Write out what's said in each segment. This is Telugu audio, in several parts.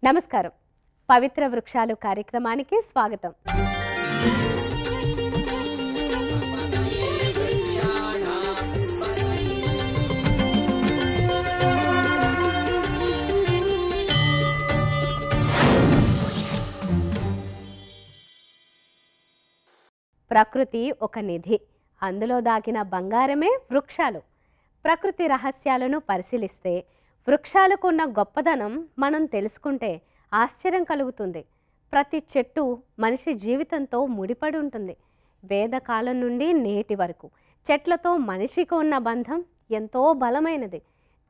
నమస్కారం. పవిత్ర వృక్షాలు కార్యక్రమానికి స్వాగతం. ప్రకృతి ఒక నిధి, అందులో దాగిన బంగారమే వృక్షాలు. ప్రకృతి రహస్యాలను పరిశీలిస్తే వృక్షాలకున్న గొప్పదనం మనం తెలుసుకుంటే ఆశ్చర్యం కలుగుతుంది. ప్రతి చెట్టు మనిషి జీవితంతో ముడిపడి ఉంటుంది. వేదకాలం నుండి నేటి వరకు చెట్లతో మనిషికి ఉన్న బంధం ఎంతో బలమైనది.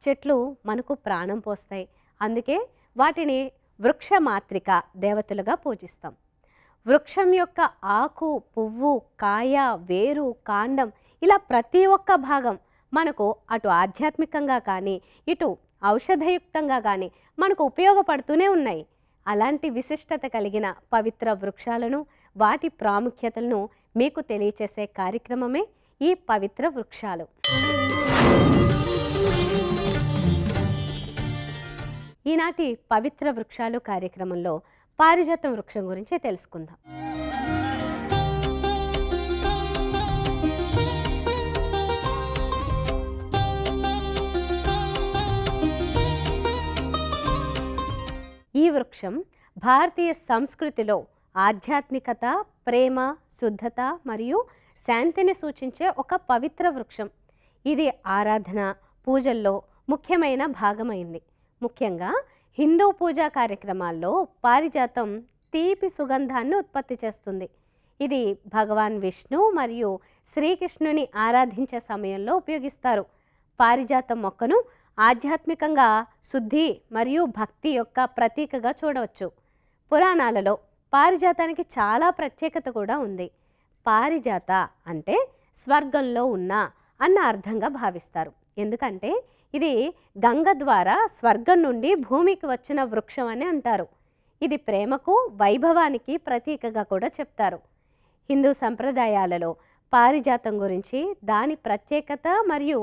చెట్లు మనకు ప్రాణం పోస్తాయి. అందుకే వాటిని వృక్షమాత్రిక దేవతలుగా పూజిస్తాం. వృక్షం యొక్క ఆకు, పువ్వు, కాయ, వేరు, కాండం ఇలా ప్రతి ఒక్క భాగం మనకు అటు ఆధ్యాత్మికంగా కానీ ఇటు ఔషధయుక్తంగా కానీ మనకు ఉపయోగపడుతూనే ఉన్నాయి. అలాంటి విశిష్టత కలిగిన పవిత్ర వృక్షాలను, వాటి ప్రాముఖ్యతలను మీకు తెలియచేసే కార్యక్రమమే ఈ పవిత్ర వృక్షాలు. ఈనాటి పవిత్ర వృక్షాలు కార్యక్రమంలో పారిజాతం వృక్షం గురించి తెలుసుకుందాం. ఈ వృక్షం భారతీయ సంస్కృతిలో ఆధ్యాత్మికత, ప్రేమ, శుద్ధత మరియు శాంతిని సూచించే ఒక పవిత్ర వృక్షం. ఇది ఆరాధన, పూజల్లో ముఖ్యమైన భాగమైంది. ముఖ్యంగా హిందూ పూజా కార్యక్రమాల్లో పారిజాతం తీపి సుగంధాన్ని ఉత్పత్తి చేస్తుంది. ఇది భగవాన్ విష్ణు మరియు శ్రీకృష్ణుని ఆరాధించే సమయంలో ఉపయోగిస్తారు. పారిజాతం మొక్కను ఆధ్యాత్మికంగా శుద్ధి మరియు భక్తి యొక్క ప్రతీకగా చూడవచ్చు. పురాణాలలో పారిజాతానికి చాలా ప్రత్యేకత కూడా ఉంది. పారిజాత అంటే స్వర్గంలో ఉన్న అన్న అర్థంగా భావిస్తారు. ఎందుకంటే ఇది గంగ ద్వారా స్వర్గం నుండి భూమికి వచ్చిన వృక్షం అని అంటారు. ఇది ప్రేమకు, వైభవానికి ప్రతీకగా కూడా చెప్తారు. హిందూ సంప్రదాయాలలో పారిజాతం గురించి, దాని ప్రత్యేకత మరియు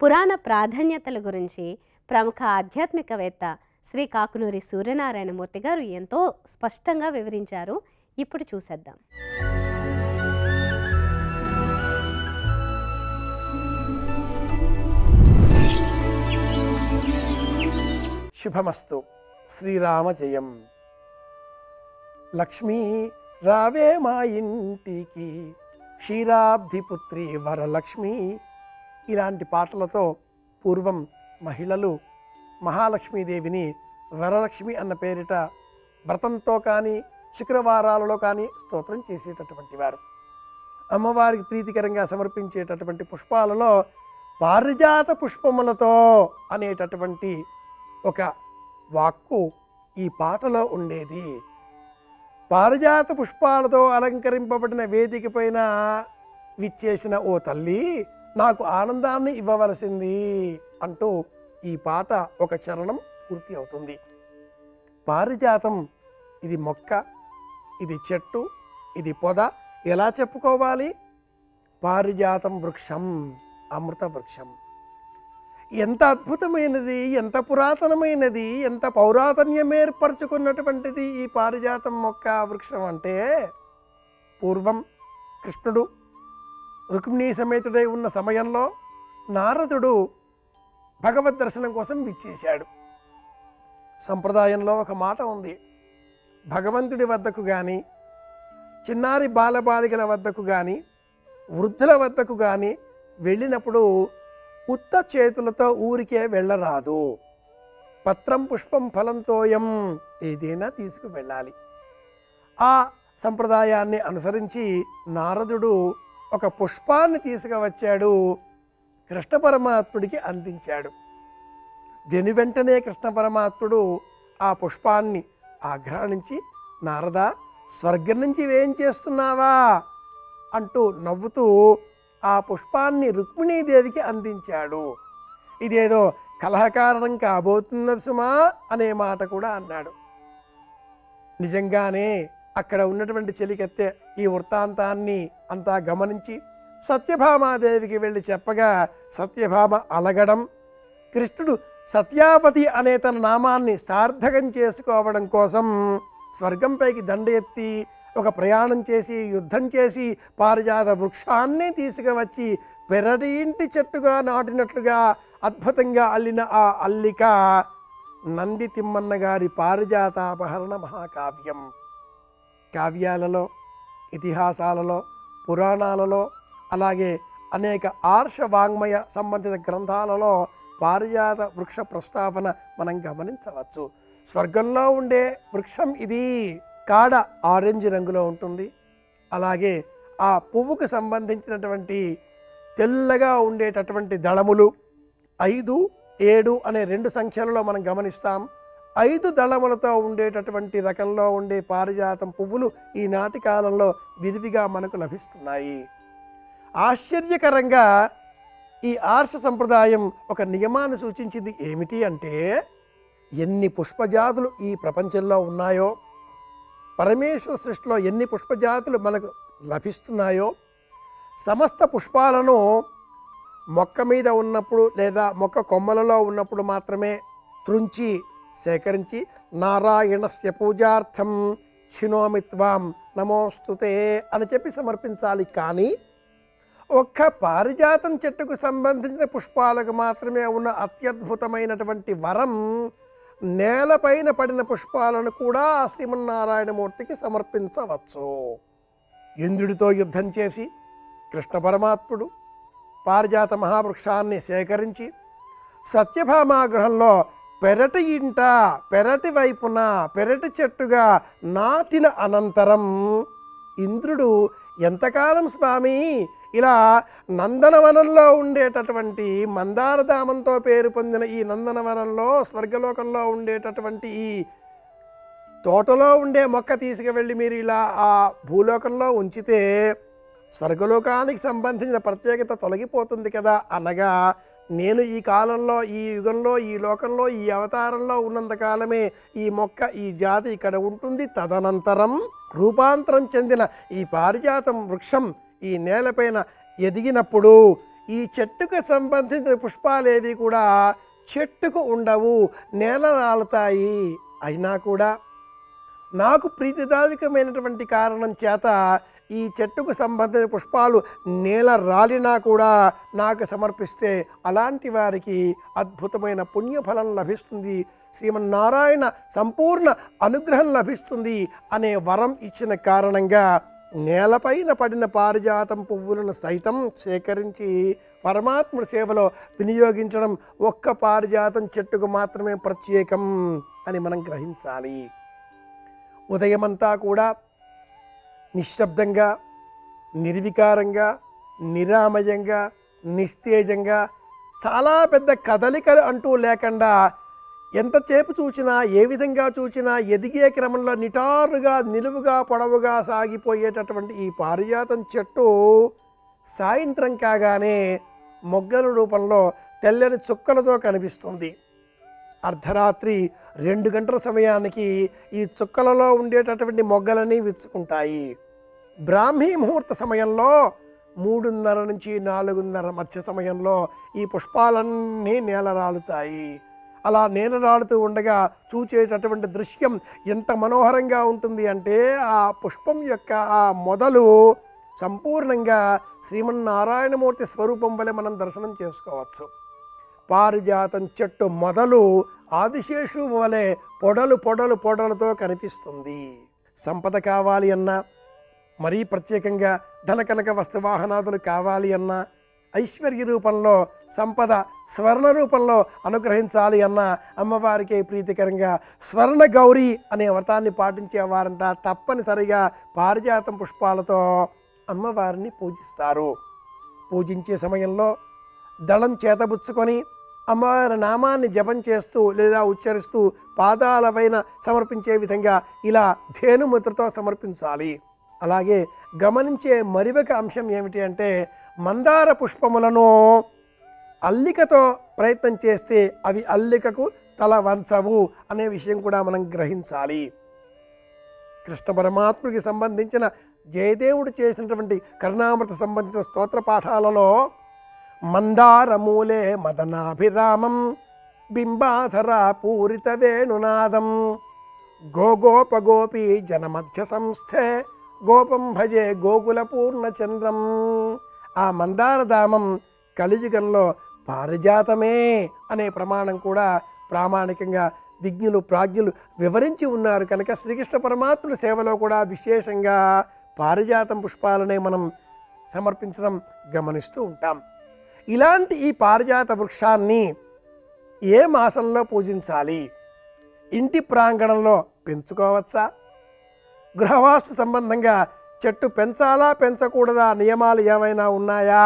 పురాణ ప్రాధాన్యతల గురించి ప్రముఖ ఆధ్యాత్మికవేత్త శ్రీ కాకునూరి సూర్యనారాయణమూర్తి గారు ఎంతో స్పష్టంగా వివరించారు. ఇప్పుడు చూసేద్దాం. శుభమస్తు. శ్రీరామ జయం. లక్ష్మీ రావే మా ఇంటికి, క్షీరాబ్ధిపుత్రి వరలక్ష్మి. ఇలాంటి పాటలతో పూర్వం మహిళలు మహాలక్ష్మీదేవిని వరలక్ష్మి అన్న పేరిట వ్రతంతో కానీ శుక్రవారాలలో కానీ స్తోత్రం చేసేటటువంటి వారు. అమ్మవారికి ప్రీతికరంగా సమర్పించేటటువంటి పుష్పాలలో పారిజాత పుష్పములతో అనేటటువంటి ఒక వాక్కు ఈ పాటలో ఉండేది. పారిజాత పుష్పాలతో అలంకరింపబడిన వేదిక పైన విచ్చేసిన ఓ తల్లి, నాకు ఆనందాన్ని ఇవ్వవలసింది అంటూ ఈ పాట ఒక చరణం పూర్తి అవుతుంది. పారిజాతం ఇది మొక్క, ఇది చెట్టు, ఇది పొద. ఎలా చెప్పుకోవాలి? పారిజాతం వృక్షం, అమృత వృక్షం. ఎంత అద్భుతమైనది, ఎంత పురాతనమైనది, ఎంత పౌరాతన్యం ఏర్పరచుకున్నటువంటిది ఈ పారిజాతం మొక్క, వృక్షం అంటే. పూర్వం కృష్ణుడు రుక్మిణీ సమేతుడై ఉన్న సమయంలో నారదుడు భగవద్ దర్శనం కోసం విచ్చేశాడు. సంప్రదాయంలో ఒక మాట ఉంది, భగవంతుడి వద్దకు కానీ, చిన్నారి బాలబాలికల వద్దకు కానీ, వృద్ధుల వద్దకు కానీ వెళ్ళినప్పుడు ఉత్త చేతులతో ఊరికే వెళ్ళరాదు. పత్రం పుష్పం ఫలంతోయం, ఏదైనా తీసుకువెళ్ళాలి. ఆ సంప్రదాయాన్ని అనుసరించి నారదుడు ఒక పుష్పాన్ని తీసుకువచ్చాడు, కృష్ణ పరమాత్ముడికి అందించాడు. వెనువెంటనే కృష్ణ పరమాత్ముడు ఆ పుష్పాన్ని ఆఘ్రాణించి, నారదా, స్వర్గం నుంచి ఏం చేస్తున్నావా అంటూ నవ్వుతూ ఆ పుష్పాన్ని రుక్మిణీదేవికి అందించాడు. ఇదేదో కలహకారణం కాబోతున్నది సుమా అనే మాట కూడా అన్నాడు. నిజంగానే అక్కడ ఉన్నటువంటి చెలికత్తె ఈ వృత్తాంతాన్ని అంతా గమనించి సత్యభామాదేవికి వెళ్ళి చెప్పగా సత్యభామ అలగడం, కృష్ణుడు సత్యాపతి అనే తన నామాన్ని సార్థకం చేసుకోవడం కోసం స్వర్గంపైకి దండ ఎత్తి ఒక ప్రయాణం చేసి యుద్ధం చేసి పారిజాత వృక్షాన్ని తీసుకువచ్చి పెరటి ఇంటి చెట్టుగా నాటినట్లుగా అద్భుతంగా అల్లిన ఆ అల్లిక నంది తిమ్మన్న గారి పారిజాతాపహరణ మహాకావ్యం. కావ్యాలలో, ఇతిహాసాలలో, పురాణాలలో, అలాగే అనేక ఆర్ష వాంగ్మయ సంబంధిత గ్రంథాలలో పారిజాత వృక్ష ప్రస్తావన మనం గమనించవచ్చు. స్వర్గంలో ఉండే వృక్షం ఇది. కాడ ఆరెంజ్ రంగులో ఉంటుంది. అలాగే ఆ పువ్వుకు సంబంధించినటువంటి తెల్లగా ఉండేటటువంటి దళములు 5, 7 అనే 2 సంఖ్యలలో మనం గమనిస్తాం. 5 దళములతో ఉండేటటువంటి రకంలో ఉండే పారిజాతం పువ్వులు ఈనాటి కాలంలో విరివిగా మనకు లభిస్తున్నాయి. ఆశ్చర్యకరంగా ఈ ఆర్ష సంప్రదాయం ఒక నియమాన్ని సూచించింది. ఏమిటి అంటే, ఎన్ని పుష్పజాతులు ఈ ప్రపంచంలో ఉన్నాయో, పరమేశ్వర సృష్టిలో ఎన్ని పుష్పజాతులు మనకు లభిస్తున్నాయో, సమస్త పుష్పాలను మొక్క మీద ఉన్నప్పుడు లేదా మొక్క కొమ్మలలో ఉన్నప్పుడు మాత్రమే త్రుంచి సేకరించి నారాయణస్య పూజార్థం చినోమిత్వాం నమోస్తుతే అని చెప్పి సమర్పించాలి. కానీ ఒక్క పారిజాతం చెట్టుకు సంబంధించిన పుష్పాలకు మాత్రమే ఉన్న అత్యద్భుతమైనటువంటి వరం, నేలపైన పడిన పుష్పాలను కూడా శ్రీమన్నారాయణమూర్తికి సమర్పించవచ్చు. ఇంద్రుడితో యుద్ధం చేసి కృష్ణ పరమాత్ముడు పారిజాత మహావృక్షాన్ని సేకరించి సత్యభామా గృహంలో పెరటి ఇంట, పెరటి వైపున పెరటి చెట్టుగా నాటిన అనంతరం ఇంద్రుడు, ఎంతకాలం స్వామి ఇలా నందనవనంలో ఉండేటటువంటి మందారధామంతో పేరు పొందిన ఈ నందనవనంలో స్వర్గలోకంలో ఉండేటటువంటి ఈ తోటలో ఉండే మొక్క తీసుకువెళ్ళి మీరు ఇలా ఆ భూలోకంలో ఉంచితే స్వర్గలోకానికి సంబంధించిన ప్రత్యేకత తొలగిపోతుంది కదా అనగా, నేను ఈ కాలంలో, ఈ యుగంలో, ఈ లోకంలో, ఈ అవతారంలో ఉన్నంతకాలమే ఈ మొక్క, ఈ జాతి ఇక్కడ ఉంటుంది. తదనంతరం రూపాంతరం చెందిన ఈ పారిజాతం వృక్షం ఈ నేలపైన ఎదిగినప్పుడు ఈ చెట్టుకు సంబంధించిన పుష్పాలేవి కూడా చెట్టుకు ఉండవు, నేల రాలుతాయి. అయినా కూడా నాకు ప్రీతిదాయకమైనటువంటి కారణం చేత ఈ చెట్టుకు సంబంధించిన పుష్పాలు నేల రాలినా కూడా నాకు సమర్పిస్తే అలాంటి వారికి అద్భుతమైన పుణ్యఫలం లభిస్తుంది, శ్రీమన్నారాయణ సంపూర్ణ అనుగ్రహం లభిస్తుంది అనే వరం ఇచ్చిన కారణంగా నేలపైన పడిన పారిజాతం పువ్వులను సైతం సేకరించి పరమాత్ముడి సేవలో వినియోగించడం ఒక్క పారిజాతం చెట్టుకు మాత్రమే ప్రత్యేకం అని మనం గ్రహించాలి. ఉదయమంతా కూడా నిశ్శబ్దంగా, నిర్వికారంగా, నిరామయంగా, నిస్తేజంగా, చాలా పెద్ద కదలికలు అంటూ లేకుండా, ఎంతసేపు చూసినా, ఏ విధంగా చూసినా ఎదిగే క్రమంలో నిటారుగా, నిలువుగా, పొడవుగా సాగిపోయేటటువంటి ఈ పారిజాతం చెట్టు సాయంత్రం కాగానే మొగ్గల రూపంలో తెల్లని చుక్కలతో కనిపిస్తుంది. అర్ధరాత్రి 2 గంటల సమయానికి ఈ చుక్కలలో ఉండేటటువంటి మొగ్గలని విచ్చుకుంటాయి. బ్రాహ్మీ ముహూర్త సమయంలో 3:30 నుంచి 4:30 మధ్య సమయంలో ఈ పుష్పాలన్నీ నేలరాలుతాయి. అలా నేలరాలుతూ ఉండగా చూచేటటువంటి దృశ్యం ఎంత మనోహరంగా ఉంటుంది అంటే, ఆ పుష్పం యొక్క ఆ మొదలు సంపూర్ణంగా శ్రీమన్నారాయణమూర్తి స్వరూపం వలె మనం దర్శనం చేసుకోవచ్చు. పారిజాతం చెట్టు మొదలు ఆదిశేషు వలె పొడలతో కనిపిస్తుంది. సంపద కావాలి అన్నా, మరీ ప్రత్యేకంగా ధనకనక వస్తువాహనాదులు కావాలి అన్నా, ఐశ్వర్య రూపంలో సంపద స్వర్ణ రూపంలో అనుగ్రహించాలి అన్న అమ్మవారికి ప్రీతికరంగా స్వర్ణ గౌరీ అనే వ్రతాన్ని పాటించే వారంతా తప్పనిసరిగా పారిజాతం పుష్పాలతో అమ్మవారిని పూజిస్తారు. పూజించే సమయంలో దళం చేతబుచ్చుకొని అమ్మవారి నామాన్ని జపం చేస్తూ లేదా ఉచ్చరిస్తూ పాదాల పైన సమర్పించే విధంగా ఇలా ధేనుముద్రతో సమర్పించాలి. అలాగే గమనించే మరొక అంశం ఏమిటి అంటే, మందార పుష్పములను అల్లికతో ప్రయత్నం చేస్తే అవి అల్లికకు తల వంచవు అనే విషయం కూడా మనం గ్రహించాలి. కృష్ణ పరమాత్ముడికి సంబంధించిన జయదేవుడు చేసినటువంటి కరుణామృత సంబంధిత స్తోత్ర పాఠాలలో మందారమూలే మదనాభిరామం బింబాధర పూరిత వేణునాదం గోగోపగోపీ జనమధ్య సంస్థే గోపం భజే గోకుల పూర్ణచంద్రం. ఆ మందారధామం కలియుగంలో పారిజాతమే అనే ప్రమాణం కూడా ప్రామాణికంగా విజ్ఞులు ప్రాజ్ఞులు వివరించి ఉన్నారు కనుక శ్రీకృష్ణ పరమాత్ముల సేవలో కూడా విశేషంగా పారిజాతం పుష్పాలనే మనం సమర్పించడం గమనిస్తూ ఉంటాం. ఇలాంటి ఈ పారిజాత వృక్షాన్ని ఏ మాసంలో పూజించాలి? ఇంటి ప్రాంగణంలో పెంచుకోవచ్చా? గృహవాస్తు సంబంధంగా చెట్టు పెంచాలా పెంచకూడదా నియమాలు ఏమైనా ఉన్నాయా?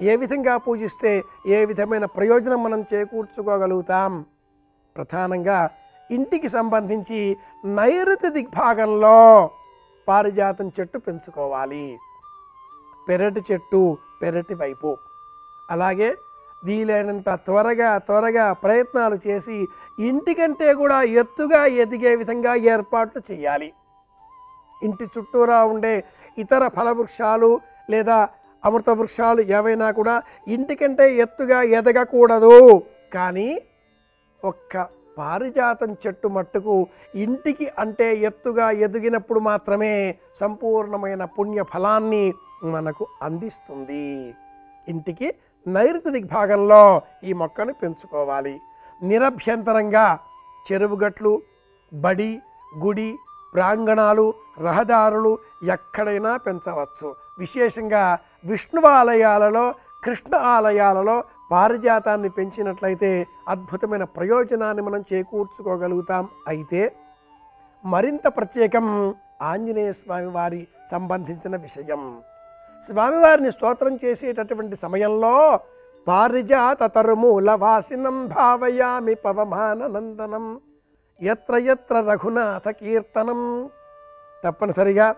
ఏ విధంగా పూజిస్తే ఏ విధమైన ప్రయోజనం మనం చేకూర్చుకోగలుగుతాం? ప్రధానంగా ఇంటికి సంబంధించి నైరుతి దిగ్భాగంలో పారిజాతం చెట్టు పెంచుకోవాలి. పెరటి చెట్టు పెరటి వైపు. అలాగే వీలైనంత త్వరగా ప్రయత్నాలు చేసి ఇంటికంటే కూడా ఎత్తుగా ఎదిగే విధంగా ఏర్పాట్లు చేయాలి. ఇంటి చుట్టూరా ఉండే ఇతర ఫలవృక్షాలు లేదా అమృత వృక్షాలు ఏవైనా కూడా ఇంటికంటే ఎత్తుగా ఎదగకూడదు. కానీ ఒక్క పారిజాతం చెట్టు మట్టుకు ఇంటికి అంటే ఎత్తుగా ఎదిగినప్పుడు మాత్రమే సంపూర్ణమైన పుణ్య ఫలాన్ని మనకు అందిస్తుంది. ఇంటికి నైరుతి దిగ్భాగంలో ఈ మొక్కను పెంచుకోవాలి. నిరభ్యంతరంగా చెరువుగట్లు, బడి, గుడి, ప్రాంగణాలు, రహదారులు ఎక్కడైనా పెంచవచ్చు. విశేషంగా విష్ణు ఆలయాలలో, కృష్ణ ఆలయాలలో పారిజాతాన్ని పెంచినట్లయితే అద్భుతమైన ప్రయోజనాన్ని మనం చేకూర్చుకోగలుగుతాం. అయితే మరింత ప్రత్యేకం ఆంజనేయ స్వామి వారి సంబంధించిన విషయం. స్వామివారిని స్తోత్రం చేసేటటువంటి సమయంలో పారిజాత తరుమూల వాసినం భావయామి పవమానందనం ఎత్ర ఎత్ర రఘునాథ కీర్తనం. తప్పనిసరిగా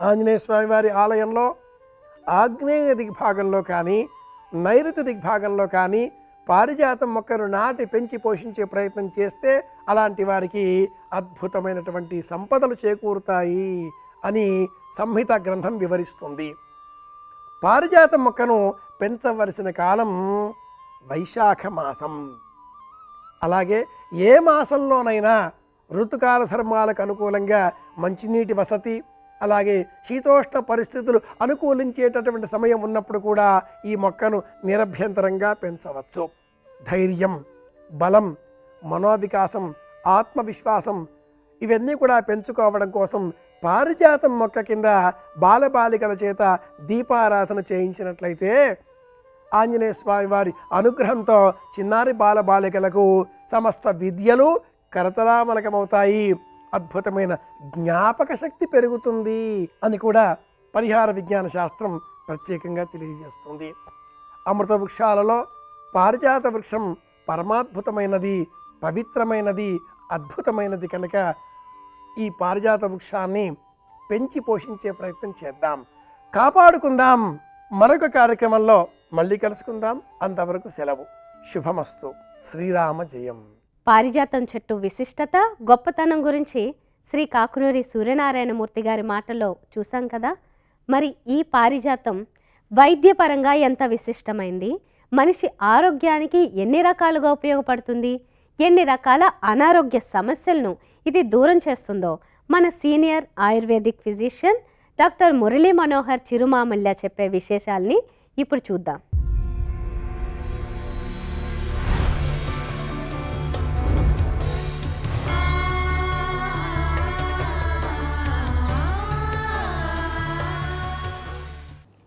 ఆంజనేయ స్వామి వారి ఆలయంలో ఆగ్నేయ దిగ్భాగంలో కానీ నైరుతి దిగ్భాగంలో కానీ పారిజాతం మొక్కను నాటి పెంచి పోషించే ప్రయత్నం చేస్తే అలాంటి వారికి అద్భుతమైనటువంటి సంపదలు చేకూరుతాయి అని సంహిత గ్రంథం వివరిస్తుంది. పారిజాతం మొక్కను పెంచవలసిన కాలం వైశాఖ మాసం. అలాగే ఏ మాసంలోనైనా ఋతుకాల ధర్మాలకు అనుకూలంగా మంచినీటి వసతి, అలాగే శీతోష్ణ పరిస్థితులు అనుకూలించేటటువంటి సమయం ఉన్నప్పుడు కూడా ఈ మొక్కను నిరభ్యంతరంగా పెంచవచ్చు. ధైర్యం, బలం, మనోవికాసం, ఆత్మవిశ్వాసం ఇవన్నీ కూడా పెంచుకోవడం కోసం పారిజాతం మొక్క కింద బాలబాలికల చేత దీపారాధన చేయించినట్లయితే ఆంజనేయ స్వామి వారి అనుగ్రహంతో చిన్నారి బాలబాలికలకు సమస్త విద్యలు కరతలామలకమవుతాయి. అద్భుతమైన జ్ఞాపక శక్తి పెరుగుతుంది అని కూడా పరిహార విజ్ఞాన శాస్త్రం ప్రత్యేకంగా తెలియజేస్తుంది. అమృత వృక్షాలలో పారిజాత వృక్షం పరమాద్భుతమైనది, పవిత్రమైనది, అద్భుతమైనది కనుక ఈ పారిజాత వృక్షాన్ని పెంచి పోషించే ప్రయత్నం చేద్దాం, కాపాడుకుందాం. మరొక కార్యక్రమంలో మళ్ళీ కలుసుకుందాం. అంతవరకు సెలవు. శుభమస్తు. శ్రీరామ జయం. పారిజాతం చెట్టు విశిష్టత, గొప్పతనం గురించి శ్రీ కాకునూరి సూర్యనారాయణమూర్తి గారి మాటల్లో చూసాం కదా. మరి ఈ పారిజాతం వైద్యపరంగా ఎంత విశిష్టమైంది, మనిషి ఆరోగ్యానికి ఎన్ని రకాలుగా ఉపయోగపడుతుంది, ఎన్ని రకాల అనారోగ్య సమస్యలను ఇది దూరం చేస్తుందో మన senior Ayurvedic physician doctor Murali Manohar Chirumamilla చెప్పే విశేషాల్ని ఇప్పుడు చూద్దాం.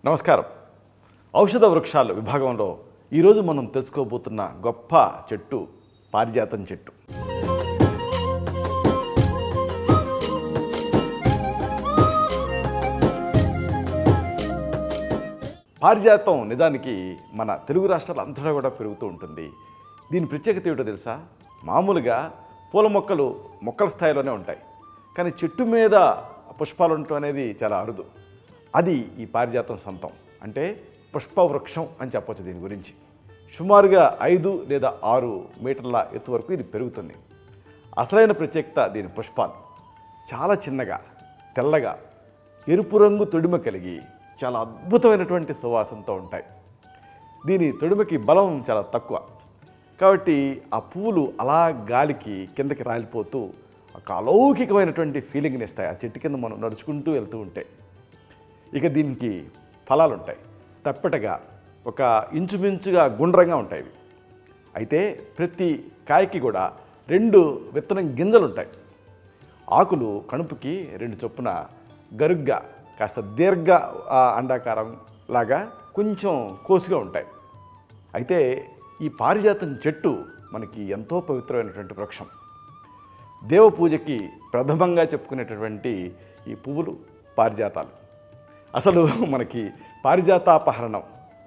నమస్కారం. ఔషధ వృక్షాలు విభాగంలో ఈరోజు మనం తెలుసుకోబోతున్న గొప్ప చెట్టు పారిజాతం చెట్టు. పారిజాతం నిజానికి మన తెలుగు రాష్ట్రాలు అంతటా కూడా పెరుగుతూ ఉంటుంది. దీని ప్రత్యేకత ఏమిటో తెలుసా? మామూలుగా పూల మొక్కలు మొక్కల స్థాయిలోనే ఉంటాయి, కానీ చెట్టు మీద పుష్పాలు ఉండటం అనేది చాలా అరుదు. అది ఈ పారిజాతం సొంతం. అంటే పుష్పవృక్షం అని చెప్పవచ్చు. దీని గురించి సుమారుగా 5 లేదా 6 మీటర్ల ఎత్తు వరకు ఇది పెరుగుతుంది. అసలైన ప్రత్యేకత దీని పుష్పాలు చాలా చిన్నగా, తెల్లగా, ఎరుపు రంగు తొడిమ కలిగి చాలా అద్భుతమైనటువంటి సువాసనతో ఉంటాయి. దీని తొడిమకి బలం చాలా తక్కువ, కాబట్టి ఆ పువ్వులు అలా గాలికి కిందకి రాలిపోతూ ఒక అలౌకికమైనటువంటి ఫీలింగ్ని ఇస్తాయి ఆ చెట్టు కింద మనం నడుచుకుంటూ వెళ్తూ ఉంటే. ఇక దీనికి ఫలాలు ఉంటాయి. తప్పటగా ఒక ఇంచుమించుగా గుండ్రంగా ఉంటాయి. అయితే ప్రతి కాయకి కూడా 2 విత్తనం గింజలు ఉంటాయి. ఆకులు కణుపుకి 2 చొప్పున గరుగ్గా కాస్త దీర్ఘ అండాకారం లాగా కొంచెం కోసుగా ఉంటాయి. అయితే ఈ పారిజాతం చెట్టు మనకి ఎంతో పవిత్రమైనటువంటి వృక్షం. దేవ పూజకి ప్రథమంగా చెప్పుకునేటటువంటి ఈ పువ్వులు పారిజాతాలు. అసలు మనకి పారిజాతాపహరణం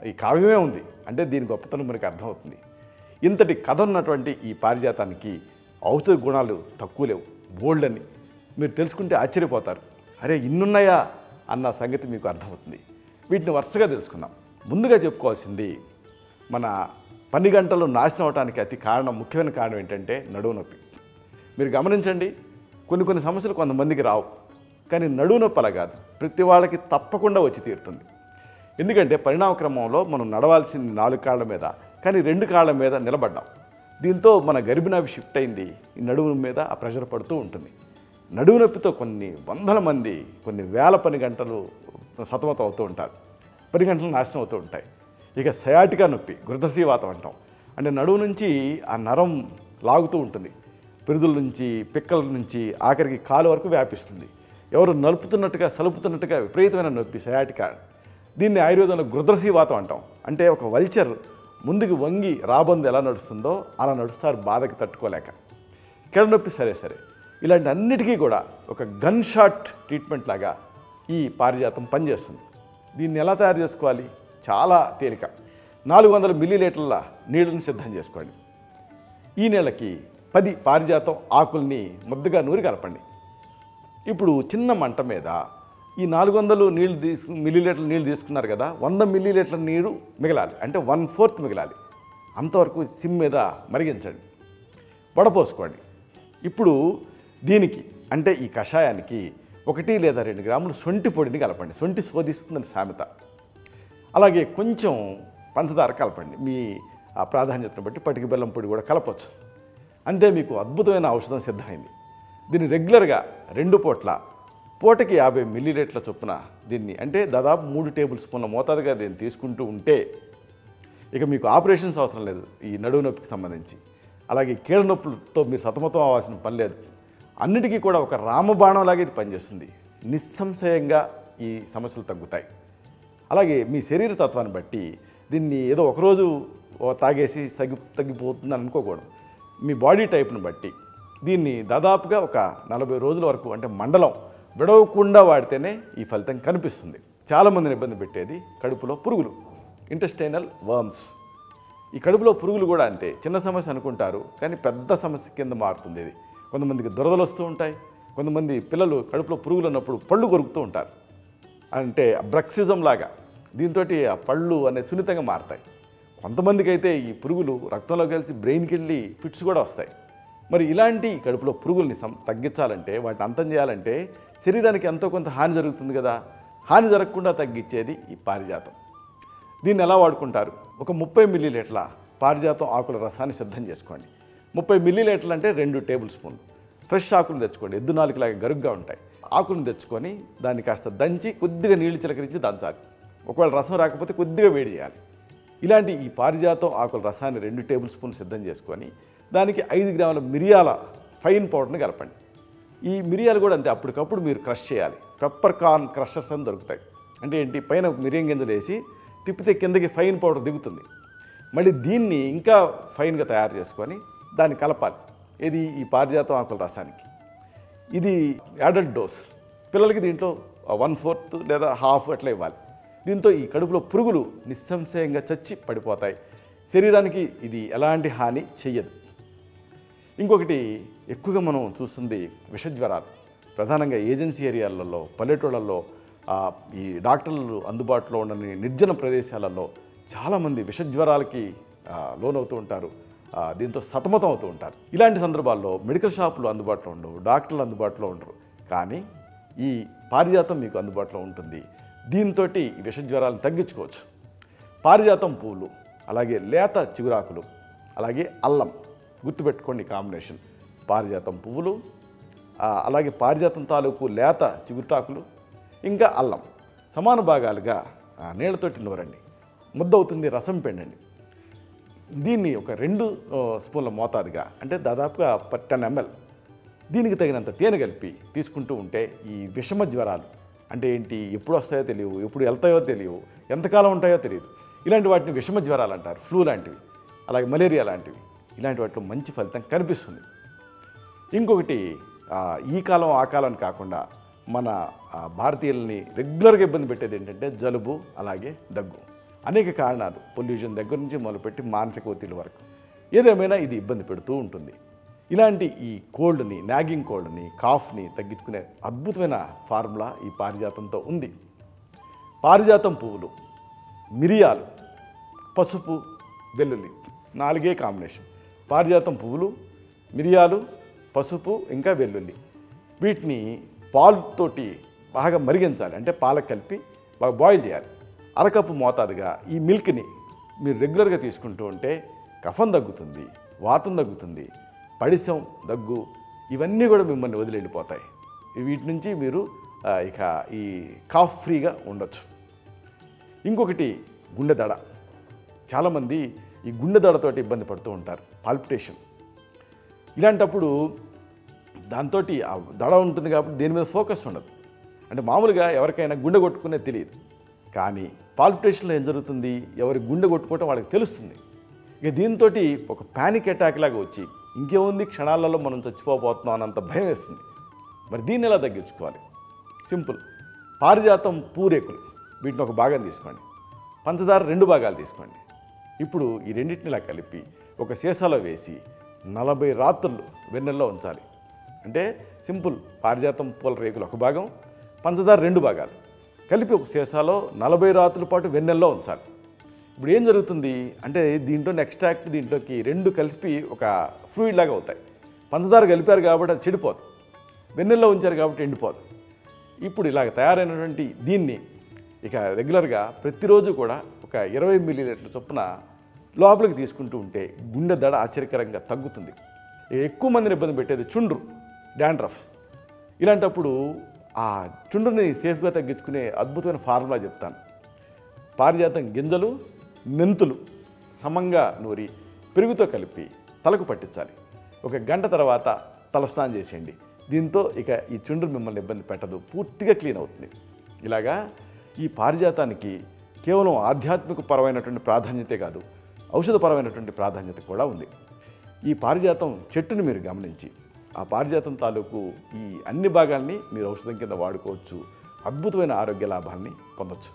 ఈ కావ్యమే ఉంది అంటే దీని గొప్పతనం మనకి అర్థమవుతుంది. ఇంతటి కథ ఉన్నటువంటి ఈ పారిజాతానికి ఔషధ గుణాలు తక్కువ లేవు, బోల్డ్ అని మీరు తెలుసుకుంటే ఆశ్చర్యపోతారు. అరే ఇన్నున్నాయా అన్న సంగతి మీకు అర్థమవుతుంది. వీటిని వరుసగా తెలుసుకుందాం. ముందుగా చెప్పుకోవాల్సింది మన పని గంటలు నాశనం అవడానికి అతి ముఖ్యమైన కారణం ఏంటంటే నడువు నొప్పి. మీరు గమనించండి, కొన్ని సమస్యలు కొంతమందికి రావు, కానీ నడువు నొప్పి అలా కాదు, ప్రతి వాళ్ళకి తప్పకుండా వచ్చి తీరుతుంది. ఎందుకంటే పరిణామ క్రమంలో మనం నడవాల్సింది 4 కాళ్ళ మీద, కానీ 2 కాళ్ళ మీద నిలబడ్డాం. దీంతో మన గర్భిణాభి షిఫ్ట్ అయింది, ఈ నడువు మీద ఆ ప్రెషర్ పడుతూ ఉంటుంది. నడువు నొప్పితో కొన్ని వందల మంది కొన్ని వేల పని గంటలు సతమతం అవుతూ ఉంటారు, పని గంటలు నాశనం అవుతూ ఉంటాయి. ఇక సయాటికా నొప్పి, గురుదశీవాతం అంటాం. అంటే నడువు నుంచి ఆ నరం లాగుతూ ఉంటుంది, పిరుదుల నుంచి పిక్కల నుంచి ఆఖరికి కాలు వరకు వ్యాపిస్తుంది. ఎవరు నలుపుతున్నట్టుగా సలుపుతున్నట్టుగా విపరీతమైన నొప్పి సయాటికా. దీన్ని ఆయుర్వేదంలో గురుదశీవాతం అంటాం. అంటే ఒక వల్చర్ ముందుకు వంగి రాబందు ఎలా నడుస్తుందో అలా నడుస్తారు బాధకి తట్టుకోలేక. కెడ నొప్పి సరే ఇలాంటి అన్నిటికీ కూడా ఒక గన్ షాట్ ట్రీట్మెంట్ లాగా ఈ పారిజాతం పనిచేస్తుంది. దీన్ని ఎలా తయారు చేసుకోవాలి? చాలా తేలిక. 400 మిల్లీలీటర్ల నీళ్ళని సిద్ధం చేసుకోండి. ఈ నీళ్ళకి 10 పారిజాతం ఆకుల్ని ముద్దగా నూరి కలపండి. ఇప్పుడు చిన్న మంట మీద ఈ 400 మిల్లీలీటర్ల నీళ్ళు తీసుకున్నారు కదా, 100 మిల్లీలీటర్ల నీరు మిగలాలి, అంటే 1/4 మిగలాలి. అంతవరకు సిమ్ మీద మరిగించండి, వడపోసుకోండి. ఇప్పుడు దీనికి అంటే ఈ కషాయానికి 1 లేదా 2 గ్రాములు శొంఠి పొడిని కలపండి. శొంఠి శోధిస్తుందని సామెత. అలాగే కొంచెం పంచదార కలపండి, మీ ఆ ప్రాధాన్యతను బట్టి పటిక బెల్లం పొడి కూడా కలపవచ్చు. అంతే, మీకు అద్భుతమైన ఔషధం సిద్ధమైంది. దీన్ని రెగ్యులర్గా 2 పూట్ల పూటకి 50 మిల్లీలీటర్ల చొప్పున దీన్ని అంటే దాదాపు 3 టేబుల్ స్పూన్ల మోతాదుగా దీన్ని తీసుకుంటూ ఉంటే ఇక మీకు ఆపరేషన్స్ అవసరం లేదు ఈ నడువు నొప్పికి సంబంధించి. అలాగే కీళ్ళ నొప్పులతో మీరు సతమతం అవ్వాల్సిన పని లేదు. అన్నిటికీ కూడా ఒక రామబాణంలాగా ఇది పనిచేస్తుంది. నిస్సంశయంగా ఈ సమస్యలు తగ్గుతాయి. అలాగే మీ శరీర తత్వాన్ని బట్టి దీన్ని ఏదో ఒకరోజు తాగేసి తగ్గిపోతుందని అనుకోకూడదు. మీ బాడీ టైప్ను బట్టి దీన్ని దాదాపుగా ఒక 40 రోజుల వరకు అంటే మండలం విడవకుండా వాడితేనే ఈ ఫలితం కనిపిస్తుంది. చాలామందిని ఇబ్బంది పెట్టేది కడుపులో పురుగులు, ఇంటెస్టైనల్ వర్మ్స్. ఈ కడుపులో పురుగులు కూడా అంతే, చిన్న సమస్య అనుకుంటారు కానీ పెద్ద సమస్య కింద మారుతుంది ఇది. కొంతమందికి దురదలు వస్తూ ఉంటాయి, కొంతమంది పిల్లలు కడుపులో పురుగులు ఉన్నప్పుడు పళ్ళు కొరుకుతూ ఉంటారు, అంటే బ్రక్సిజం లాగా. దీంతో ఆ పళ్ళు అనే సున్నితంగా మారుతాయి. కొంతమందికి అయితే ఈ పురుగులు రక్తంలో కలిసి బ్రెయిన్కి వెళ్ళి ఫిట్స్ కూడా వస్తాయి. మరి ఇలాంటి కడుపులో పురుగుల్ని తగ్గించాలంటే, వాటిని అంతం చేయాలంటే శరీరానికి ఎంతో కొంత హాని జరుగుతుంది కదా, హాని జరగకుండా తగ్గించేది ఈ పారిజాతం. దీన్ని ఎలా వాడుకుంటారు? ఒక 30 మిల్లీలీటర్ల పారిజాతం ఆకుల రసాన్ని సిద్ధం చేసుకోండి. 30 మిల్లీలీటర్లు అంటే 2 టేబుల్ స్పూన్లు ఫ్రెష్ ఆకులను తెచ్చుకోండి, ఎద్దు నాలుగులాగా గరుగ్గా ఉంటాయి. ఆకులను తెచ్చుకొని దాన్ని కాస్త దంచి కొద్దిగా నీళ్లు చిలకరించి దంచాలి. ఒకవేళ రసం రాకపోతే కొద్దిగా వేడి చేయాలి. ఇలాంటి ఈ పారిజాతం ఆకుల రసాన్ని 2 టేబుల్ స్పూన్లు సిద్ధం చేసుకొని దానికి 5 గ్రాముల మిరియాల ఫైన్ పౌడర్ని కలపండి. ఈ మిరియాలు కూడా అంతే, అప్పటికప్పుడు మీరు క్రష్ చేయాలి. పెప్పర్ కార్న్ క్రషర్స్ అని దొరుకుతాయి. అంటే ఏంటి, పైన మిరియం గింజలు వేసి తిప్పితే కిందకి ఫైన్ పౌడర్ దిగుతుంది. మళ్ళీ దీన్ని ఇంకా ఫైన్గా తయారు చేసుకొని దాన్ని కలపాలి. ఇది ఈ పారిజాతం ఆకుల రసానికి. ఇది యాడల్ట్ డోస్. పిల్లలకి దీంట్లో 1/4 లేదా 1/2 అట్లా ఇవ్వాలి. దీంతో ఈ కడుపులో పురుగులు నిస్సంశయంగా చచ్చి పడిపోతాయి. శరీరానికి ఇది ఎలాంటి హాని చెయ్యదు. ఇంకొకటి ఎక్కువగా మనం చూస్తుంది విషజ్వరాలు. ప్రధానంగా ఏజెన్సీ ఏరియాలలో, పల్లెటూళ్ళల్లో, ఈ డాక్టర్లు అందుబాటులో ఉండని నిర్జన ప్రదేశాలలో చాలామంది విషజ్వరాలకి లోనవుతూ ఉంటారు. దీంతో సతమతం అవుతూ ఉంటారు. ఇలాంటి సందర్భాల్లో మెడికల్ షాపులు అందుబాటులో ఉండవు, డాక్టర్లు అందుబాటులో ఉండరు. కానీ ఈ పారిజాతం మీకు అందుబాటులో ఉంటుంది. దీంతో ఈ విషజ్వరాలను తగ్గించుకోవచ్చు. పారిజాతం పువ్వులు, అలాగే లేత చిగురాకులు, అలాగే అల్లం, గుర్తుపెట్టుకోండి ఈ కాంబినేషన్. పారిజాతం పువ్వులు, అలాగే పారిజాతం తాలూకు లేత చిగురుటాకులు, ఇంకా అల్లం సమాన భాగాలుగా నీళ్ళతోటి నూరండి. ముద్ద అవుతుంది, రసం పిండండి. దీన్ని ఒక 2 స్పూన్ల మోతాదుగా, అంటే దాదాపుగా 10 ml, దీనికి తగినంత తేనె కలిపి తీసుకుంటూ ఉంటే ఈ విషమ జ్వరాలు అంటే ఏంటి, ఎప్పుడు వస్తాయో తెలియవు, ఎప్పుడు వెళ్తాయో తెలియవు, ఎంతకాలం ఉంటాయో తెలియదు, ఇలాంటి వాటిని విషమ జ్వరాలు అంటారు. ఫ్లూ లాంటివి, అలాగే మలేరియా లాంటివి, ఇలాంటి వాటిలో మంచి ఫలితం కనిపిస్తుంది. ఇంకొకటి, ఈ కాలం ఆ కాలం అని కాకుండా మన భారతీయులని రెగ్యులర్గా ఇబ్బంది పెట్టేది ఏంటంటే జలుబు, అలాగే దగ్గు. అనేక కారణాలు, పొల్యూషన్ దగ్గర నుంచి మొదలుపెట్టి మానసిక ఒత్తిడి వరకు, ఏదేమైనా ఇది ఇబ్బంది పెడుతూ ఉంటుంది. ఇలాంటి ఈ కోల్డ్ని, నాగింగ్ కోల్డ్ని, కాఫ్ని తగ్గించుకునే అద్భుతమైన ఫార్ములా ఈ పారిజాతంతో ఉంది. పారిజాతం పువ్వులు, మిరియాలు, పసుపు, వెల్లుల్లి, 4 కాంబినేషన్. పారిజాతం పువ్వులు, మిరియాలు, పసుపు, ఇంకా వెల్లుల్లి, వీటిని పాలుతోటి బాగా మరిగించాలి. అంటే పాలకు కలిపి బాగా బాయిల్ చేయాలి. అరకప్పు మోతాదుగా ఈ మిల్క్ని మీరు రెగ్యులర్గా తీసుకుంటూ ఉంటే కఫం తగ్గుతుంది, వాతం తగ్గుతుంది, పడిశం, దగ్గు, ఇవన్నీ కూడా మిమ్మల్ని వదిలి వెళ్ళిపోతాయి. వీటి నుంచి మీరు ఇక ఈ కాఫ్ ఫ్రీగా ఉండొచ్చు. ఇంకొకటి, గుండె దడ. చాలామంది ఈ గుండె దడతోటి ఇబ్బంది పడుతూ ఉంటారు, పాల్పిటేషన్. ఇలాంటప్పుడు దాంతో ఆ దడ ఉంటుంది కాబట్టి దేని మీద ఫోకస్ ఉండదు. అంటే మామూలుగా ఎవరికైనా గుండె కొట్టుకునే తెలియదు, కానీ పాల్పిటేషన్లో ఏం జరుగుతుంది, ఎవరి గుండె కొట్టుకోవటం వాళ్ళకి తెలుస్తుంది. ఇక దీంతో ఒక ప్యానిక్ అటాక్ లాగా వచ్చి ఇంకేముంది, క్షణాలలో మనం చచ్చిపోతున్నాం అన్నంత భయం వేస్తుంది. మరి దీన్ని ఎలా తగ్గించుకోవాలి? సింపుల్. పారిజాతం పూరేకులు, వీటిని ఒక భాగం తీసుకోండి, పంచదార 2 భాగాలు తీసుకోండి. ఇప్పుడు ఈ రెండింటిని ఇలా కలిపి ఒక సీసాలో వేసి 40 రాత్రులు వెన్నెల్లో ఉంచాలి. అంటే సింపుల్, పారిజాతం పూల రేకులు ఒక భాగం, పంచదార 2 భాగాలు కలిపి ఒక సీసాలో 40 రాత్రుల పాటు వెన్నెల్లో ఉంచాలి. ఇప్పుడు ఏం జరుగుతుంది అంటే దీంట్లో ఎక్స్ట్రాక్ట్, దీంట్లోకి 2 కలిపి ఒక ఫ్లూయిడ్ లాగా అవుతాయి. పంచదార కలిపారు కాబట్టి అది చెడిపోదు, వెన్నెల్లో ఉంచారు కాబట్టి ఎండిపోదు. ఇప్పుడు ఇలాగ తయారైనటువంటి దీన్ని ఇక రెగ్యులర్గా ప్రతిరోజు కూడా ఒక 20 మిల్లీలీటర్ల చొప్పున లోపలికి తీసుకుంటూ ఉంటే గుండె దడ ఆశ్చర్యకరంగా తగ్గుతుంది. ఎక్కువ మందిని ఇబ్బంది పెట్టేది చుండ్రు, డాండ్రఫ్. ఇలాంటప్పుడు ఆ చుండ్రుని సేఫ్గా తగ్గించుకునే అద్భుతమైన ఫార్ములా చెప్తాను. పారిజాతం గింజలు, మెంతులు సమంగా నూరి పెరుగుతో కలిపి తలకు పట్టించాలి. 1 గంట తర్వాత తలస్నానం చేసేయండి. దీంతో ఇక ఈ చుండ్రు మిమ్మల్ని ఇబ్బంది పెట్టదు, పూర్తిగా క్లీన్ అవుతుంది. ఇలాగా ఈ పారిజాతానికి కేవలం ఆధ్యాత్మిక పరమైనటువంటి ప్రాధాన్యతే కాదు, ఔషధపరమైనటువంటి ప్రాధాన్యత కూడా ఉంది. ఈ పారిజాతం చెట్టుని మీరు గమనించి ఆ పారిజాతం తాలూకు ఈ అన్ని భాగాల్ని మీరు ఔషధం కింద వాడుకోవచ్చు, అద్భుతమైన ఆరోగ్య లాభాన్ని పొందొచ్చు.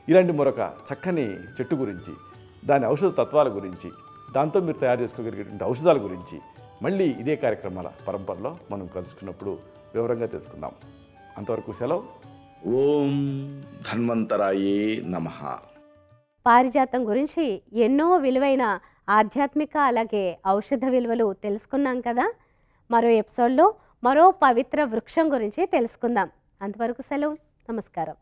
ఇలాంటి మరొక చక్కని చెట్టు గురించి, దాని ఔషధ తత్వాల గురించి, దాంతో మీరు తయారు చేసుకోగలిగేటువంటి ఔషధాల గురించి మళ్ళీ ఇదే కార్యక్రమాల పరంపరలో మనం కలుసుకున్నప్పుడు వివరంగా తెలుసుకుందాం. అంతవరకు సెలవు. ఓం ధన్వంతరాయే నమః. పారిజాతం గురించి ఎన్నో విలువైన ఆధ్యాత్మిక అలాగే ఔషధ విలువలు తెలుసుకున్నాం కదా. మరో ఎపిసోడ్లో మరో పవిత్ర వృక్షం గురించి తెలుసుకుందాం. అంతవరకు సెలవు. నమస్కారం.